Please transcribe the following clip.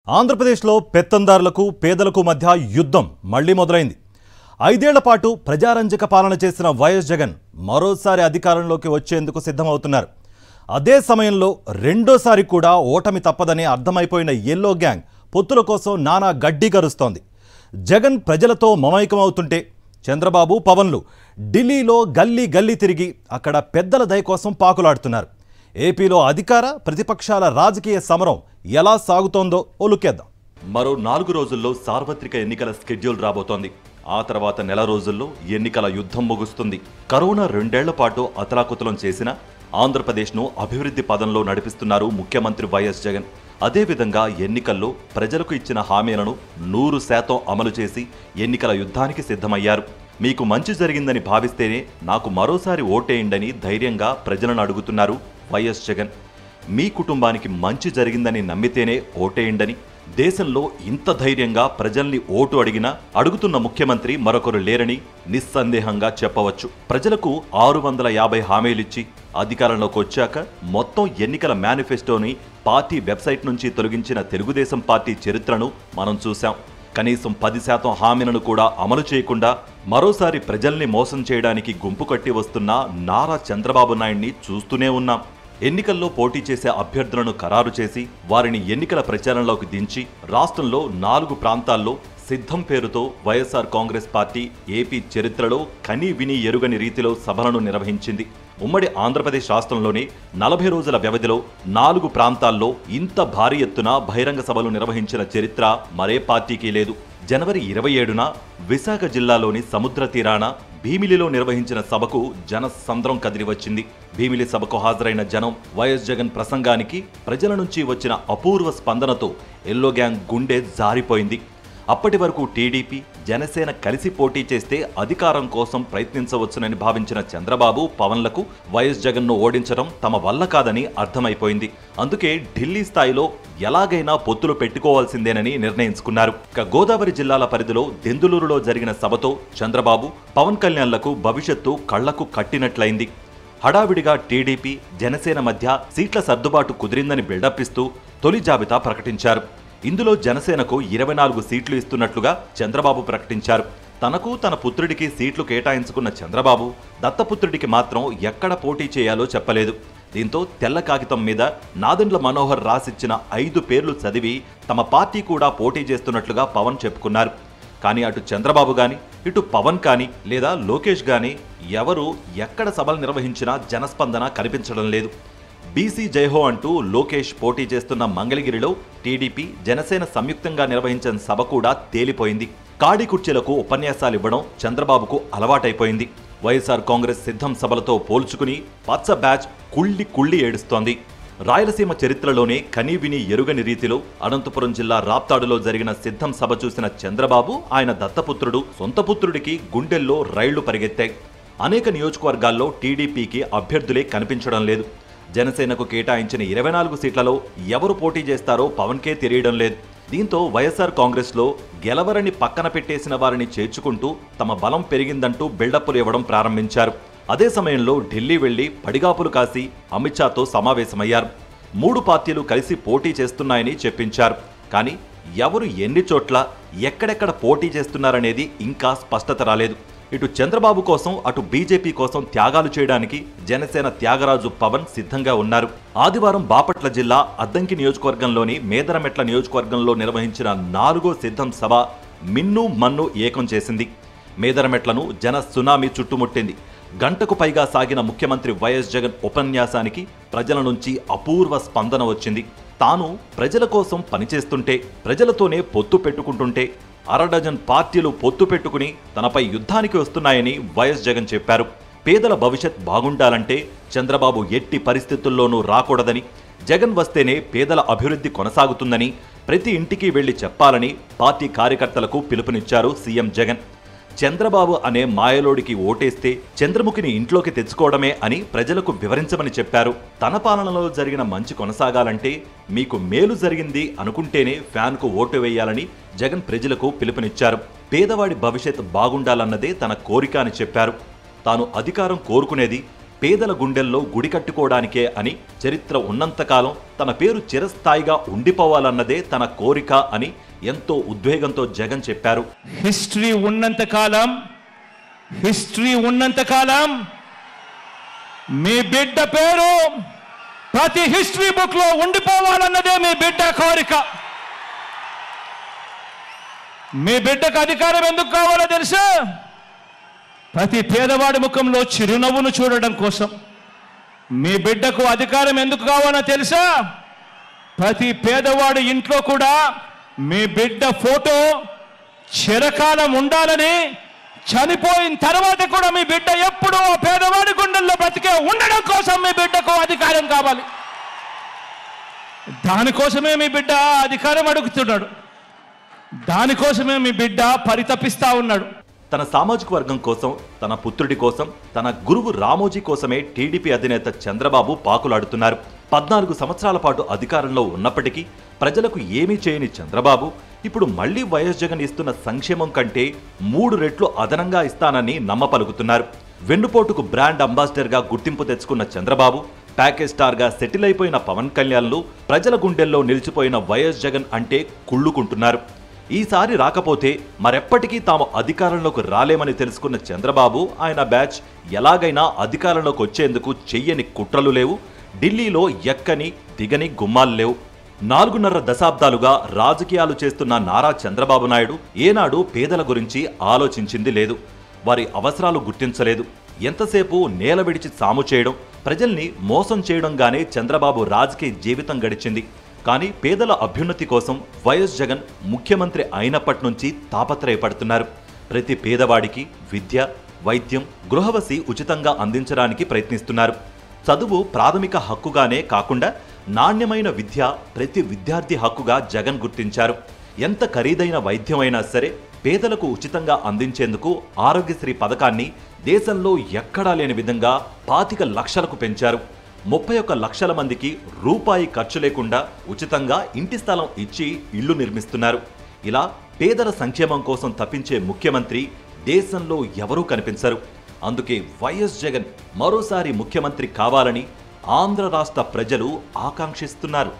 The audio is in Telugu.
ఆంధ్రప్రదేశ్లో పెత్తందారులకు పేదలకు మధ్య యుద్ధం మళ్లీ మొదలైంది. 5 ఏళ్ల పాటు ప్రజారంజక పాలన చేసిన వైఎస్ జగన్ మరోసారి అధికారంలోకి వచ్చేందుకు సిద్ధమవుతున్నారు. అదే సమయంలో రెండోసారి కూడా ఓటమి తప్పదని అర్థమైపోయిన యెల్లో గ్యాంగ్ పొత్తుల కోసం నానా గడ్డి గరుస్తోంది. జగన్ ప్రజలతో మమైకమవుతుంటే చంద్రబాబు పవన్లు ఢిల్లీలో గల్లీ గల్లీ తిరిగి అక్కడ పెద్దల దయ కోసం పాకులాడుతున్నారు. ఏపీలో అధికార ప్రతిపక్షాల రాజకీయ సమరం ఎలా సాగుతోందో ఒలుకేద్దాం. మరో 4 రోజుల్లో సార్వత్రిక ఎన్నికల స్కెడ్యూల్ రాబోతోంది. ఆ తర్వాత నెల రోజుల్లో ఎన్నికల యుద్ధం ముగుస్తుంది. కరోనా 2 ఏళ్ల పాటు అతలాకుతలం చేసిన ఆంధ్రప్రదేశ్ను అభివృద్ధి పదంలో నడిపిస్తున్నారు ముఖ్యమంత్రి వైఎస్ జగన్. అదేవిధంగా ఎన్నికల్లో ప్రజలకు ఇచ్చిన హామీలను 100% అమలు చేసి ఎన్నికల యుద్ధానికి సిద్ధమయ్యారు. మీకు మంచి జరిగిందని భావిస్తేనే నాకు మరోసారి ఓటేయండని ధైర్యంగా ప్రజలను అడుగుతున్నారు వైఎస్ జగన్. మీ కుటుంబానికి మంచి జరిగిందని నమ్మితేనే ఓటేయండని దేశంలో ఇంత ధైర్యంగా ప్రజల్ని ఓటు అడుగుతున్న ముఖ్యమంత్రి మరొకరు లేరని నిస్సందేహంగా చెప్పవచ్చు. ప్రజలకు 650 హామీలిచ్చి అధికారంలోకి వచ్చాక మొత్తం ఎన్నికల మేనిఫెస్టోని పార్టీ వెబ్సైట్ నుంచి తొలగించిన తెలుగుదేశం పార్టీ చరిత్రను మనం చూశాం. కనీసం 10% హామీలను కూడా అమలు చేయకుండా మరోసారి ప్రజల్ని మోసం చేయడానికి గుంపు కట్టి వస్తున్న నారా చంద్రబాబు నాయుడిని చూస్తూనే ఉన్నాం. ఎన్నికల్లో పోటీ చేసే అభ్యర్థులను ఖరారు చేసి వారిని ఎన్నికల ప్రచారంలోకి దించి రాష్ట్రంలో 4 ప్రాంతాల్లో సిద్ధం పేరుతో వైఎస్ఆర్ కాంగ్రెస్ పార్టీ ఏపీ చరిత్రలో కని విని ఎరుగని రీతిలో సభలను నిర్వహించింది. ఉమ్మడి ఆంధ్రప్రదేశ్ రాష్ట్రంలోనే 40 రోజుల వ్యవధిలో 4 ప్రాంతాల్లో ఇంత భారీ ఎత్తున బహిరంగ సభలు నిర్వహించిన చరిత్ర మరే పార్టీకి లేదు. జనవరి 27న విశాఖ జిల్లాలోని సముద్ర తీరాన భీమిలిలో నిర్వహించిన సభకు జనసంద్రం కదిలివచ్చింది. భీమిలి సభకు హాజరైన జనం వైఎస్ జగన్ ప్రసంగానికి ప్రజల నుంచి వచ్చిన అపూర్వ స్పందనతో యెల్లో గ్యాంగ్ గుండె జారిపోయింది. అప్పటి వరకు టీడీపీ, జనసేన కలిసి పోటీ చేస్తే అధికారం కోసం ప్రయత్నించవచ్చునని భావించిన చంద్రబాబు, పవన్లకు వైఎస్ జగన్ను ఓడించడం తమ వల్ల కాదని అర్థమైపోయింది. అందుకే ఢిల్లీ స్థాయిలో ఎలాగైనా పొత్తులు పెట్టుకోవాల్సిందేనని నిర్ణయించుకున్నారు. ఇక గోదావరి జిల్లాల పరిధిలో దెందులూరులో జరిగిన సభతో చంద్రబాబు, పవన్ కళ్యాణ్లకు భవిష్యత్తు కళ్లకు కట్టినట్లయింది. హడావిడిగా టీడీపీ, జనసేన మధ్య సీట్ల సర్దుబాటు కుదిరిందని బిల్డప్ ఇస్తూ తొలి జాబితా ప్రకటించారు. ఇందులో జనసేనకు 24 సీట్లు ఇస్తున్నట్లుగా చంద్రబాబు ప్రకటించారు. తనకు తన పుత్రుడికి సీట్లు కేటాయించుకున్న చంద్రబాబు దత్తపుత్రుడికి మాత్రం ఎక్కడ పోటీ చేయాలో చెప్పలేదు. దీంతో తెల్ల కాగితం మీద నాదెండ్ల మనోహర్ రాసిచ్చిన 5 పేర్లు చదివి తమ పార్టీ కూడా పోటీ చేస్తున్నట్లుగా పవన్ చెప్పుకున్నారు. కానీ అటు చంద్రబాబు గాని, ఇటు పవన్ కానీ లేదా లోకేష్ గాని ఎవరు ఎక్కడ సభలు నిర్వహించినా జనస్పందన కనిపించడం లేదు. బీసీ జైహో అంటూ లోకేష్ పోటీ చేస్తున్న మంగళగిరిలో టీడీపీ, జనసేన సంయుక్తంగా నిర్వహించిన సభ కూడా తేలిపోయింది. కాడి కుర్చీలకు ఉపన్యాసాలివ్వడం చంద్రబాబుకు అలవాటైపోయింది. వైఎస్ఆర్ కాంగ్రెస్ సిద్ధం సభలతో పోల్చుకుని పచ్చ బ్యాచ్ కుళ్ళి ఏడుస్తోంది. రాయలసీమ చరిత్రలోనే కనీ విని ఎరుగని రీతిలో అనంతపురం జిల్లా రాప్తాడులో జరిగిన సిద్ధం సభ చూసిన చంద్రబాబు, ఆయన దత్తపుత్రుడు, సొంత పుత్రుడికి గుండెల్లో రైళ్లు పరిగెత్తాయి. అనేక నియోజకవర్గాల్లో టీడీపీకి అభ్యర్థులే కనిపించడం లేదు. జనసేనకు కేటాయించిన 24 సీట్లలో ఎవరు పోటీ చేస్తారో పవన్కే తెలియడం లేదు. దీంతో వైఎస్ఆర్ కాంగ్రెస్లో గెలవరని పక్కన పెట్టేసిన వారిని చేర్చుకుంటూ తమ బలం పెరిగిందంటూ బిల్డప్పులు ఇవ్వడం ప్రారంభించారు. అదే సమయంలో ఢిల్లీ వెళ్లి పడిగాపులు కాసి అమిత్ షాతో సమావేశమయ్యారు. 3 పార్టీలు కలిసి పోటీ చేస్తున్నాయని చెప్పించారు. కానీ ఎవరు ఎన్ని చోట్ల ఎక్కడెక్కడ పోటీ చేస్తున్నారనేది ఇంకా స్పష్టత రాలేదు. ఇటు చంద్రబాబు కోసం, అటు బీజేపీ కోసం త్యాగాలు చేయడానికి జనసేన త్యాగరాజు పవన్ సిద్ధంగా ఉన్నారు. ఆదివారం బాపట్ల జిల్లా అద్దంకి నియోజకవర్గంలోని మేదరమెట్ల నియోజకవర్గంలో నిర్వహించిన 4వ సిద్ధం సభ మిన్ను మన్ను ఏకం చేసింది. మేదరమెట్లను జన సునామీ చుట్టుముట్టింది. గంటకు పైగా సాగిన ముఖ్యమంత్రి వైఎస్ జగన్ ఉపన్యాసానికి ప్రజల నుంచి అపూర్వ స్పందన వచ్చింది. తాను ప్రజల కోసం పనిచేస్తుంటే, ప్రజలతోనే పొత్తు పెట్టుకుంటుంటే 1/2 డజన్ పార్టీలు పొత్తు పెట్టుకుని తనపై యుద్ధానికి వస్తున్నాయని వైఎస్ జగన్ చెప్పారు. పేదల భవిష్యత్ బాగుండాలంటే చంద్రబాబు ఎట్టి పరిస్థితుల్లోనూ రాకూడదని, జగన్ వస్తేనే పేదల అభివృద్ధి కొనసాగుతుందని ప్రతి ఇంటికి వెళ్లి చెప్పాలని పార్టీ కార్యకర్తలకు పిలుపునిచ్చారు సీఎం జగన్. చంద్రబాబు అనే మాయలోడికి ఓటేస్తే చంద్రముఖిని ఇంట్లోకి తెచ్చుకోవడమే అని ప్రజలకు వివరించమని చెప్పారు. తన పాలనలో జరిగిన మంచి కొనసాగాలంటే మీకు మేలు జరిగింది అనుకుంటేనే ఫ్యాన్కు ఓటు వేయాలని జగన్ ప్రజలకు పిలుపునిచ్చారు. పేదవాడి భవిష్యత్ బాగుండాలన్నదే తన కోరిక అని చెప్పారు. తాను అధికారం కోరుకునేది పేదల గుండెల్లో గుడి కట్టుకోవడానికే అని, చరిత్ర ఉన్నంతకాలం తన పేరు చిరస్థాయిగా ఉండిపోవాలన్నదే తన కోరిక అని ఎంతో ఉద్వేగంతో జగన్ చెప్పారు. హిస్టరీ ఉన్నంతకాలం మీ బిడ్డ పేరు ప్రతి హిస్టరీ బుక్ లో ఉండిపోవాలన్నదే మీ బిడ్డ కోరిక. మీ బిడ్డకు అధికారం ఎందుకు కావాలో తెలుసా? ప్రతి పేదవాడి ముఖంలో చిరునవ్వును చూడడం కోసం. మీ బిడ్డకు అధికారం ఎందుకు కావాలో తెలుసా? ప్రతి పేదవాడి ఇంట్లో కూడా మీ బిడ్డ ఫోటో చిరకాలం ఉండాలని, చనిపోయిన తర్వాత కూడా మీ బిడ్డ ఎప్పుడూ ఆ పేదవాడి గుండెల్లో బ్రతికే ఉండడం కోసం మీ బిడ్డకు అధికారం కావాలి. దానికోసమే మీ బిడ్డ అధికారం అడుగుతున్నాడు. దానికోసమే మీ బిడ్డ పరితపిస్తా ఉన్నాడు. తన సామాజిక వర్గం కోసం, తన పుత్రుడి కోసం, తన గురువు రామోజీ కోసమే టీడీపీ అధినేత చంద్రబాబు పాకులాడుతున్నారు. 14 సంవత్సరాల పాటు అధికారంలో ఉన్నప్పటికీ ప్రజలకు ఏమీ చేయని చంద్రబాబు ఇప్పుడు మళ్లీ వైఎస్ జగన్ ఇస్తున్న సంక్షేమం కంటే 3 రెట్లు అదనంగా ఇస్తానని నమ్మపలుకుతున్నారు. వెన్నుపోటుకు బ్రాండ్ అంబాసిడర్గా గుర్తింపు తెచ్చుకున్న చంద్రబాబు, ప్యాకేజ్ స్టార్గా సెటిల్ అయిపోయిన పవన్ కళ్యాణ్లు ప్రజల గుండెల్లో నిలిచిపోయిన వైఎస్ జగన్ అంటే కుళ్ళుకుంటున్నారు. ఈసారి రాకపోతే మరెప్పటికీ తాము అధికారంలోకి రాలేమని తెలుసుకున్న చంద్రబాబు, ఆయన బ్యాచ్ ఎలాగైనా అధికారంలోకి వచ్చేందుకు చెయ్యని కుట్రలు లేవు, ఢిల్లీలో ఎక్కని దిగని గుమ్మాలు లేవు. 4.5 దశాబ్దాలుగా రాజకీయాలు చేస్తున్న నారా చంద్రబాబు నాయుడు ఏనాడు పేదల గురించి ఆలోచించింది లేదు. వారి అవసరాలు గుర్తించలేదు. ఎంతసేపు నేల విడిచి సాము చేయడం, ప్రజల్ని మోసం చేయడంగానే చంద్రబాబు రాజకీయ జీవితం గడిచింది. కానీ పేదల అభ్యున్నతి కోసం వైఎస్ జగన్ ముఖ్యమంత్రి అయినప్పటి నుంచి తాపత్రయపడుతున్నారు. ప్రతి పేదవాడికి విద్య, వైద్యం, గృహవసి ఉచితంగా అందించడానికి ప్రయత్నిస్తున్నారు. చదువు ప్రాథమిక హక్కుగానే కాకుండా నాణ్యమైన విద్య ప్రతి విద్యార్థి హక్కుగా జగన్ గుర్తించారు. ఎంత ఖరీదైన వైద్యమైనా సరే పేదలకు ఉచితంగా అందించేందుకు ఆరోగ్యశ్రీ పథకాన్ని దేశంలో ఎక్కడా లేని విధంగా 25 లక్షలకు పెంచారు. 31 లక్షల మందికి రూపాయి ఖర్చు లేకుండా ఉచితంగా ఇంటి స్థలం ఇచ్చి ఇళ్లు నిర్మిస్తున్నారు. ఇలా పేదల సంక్షేమం కోసం తప్పించే ముఖ్యమంత్రి దేశంలో ఎవరూ కనిపించరు. అందుకే వైఎస్ జగన్ మరోసారి ముఖ్యమంత్రి కావాలని ఆంధ్ర రాష్ట్ర ప్రజలు ఆకాంక్షిస్తున్నారు.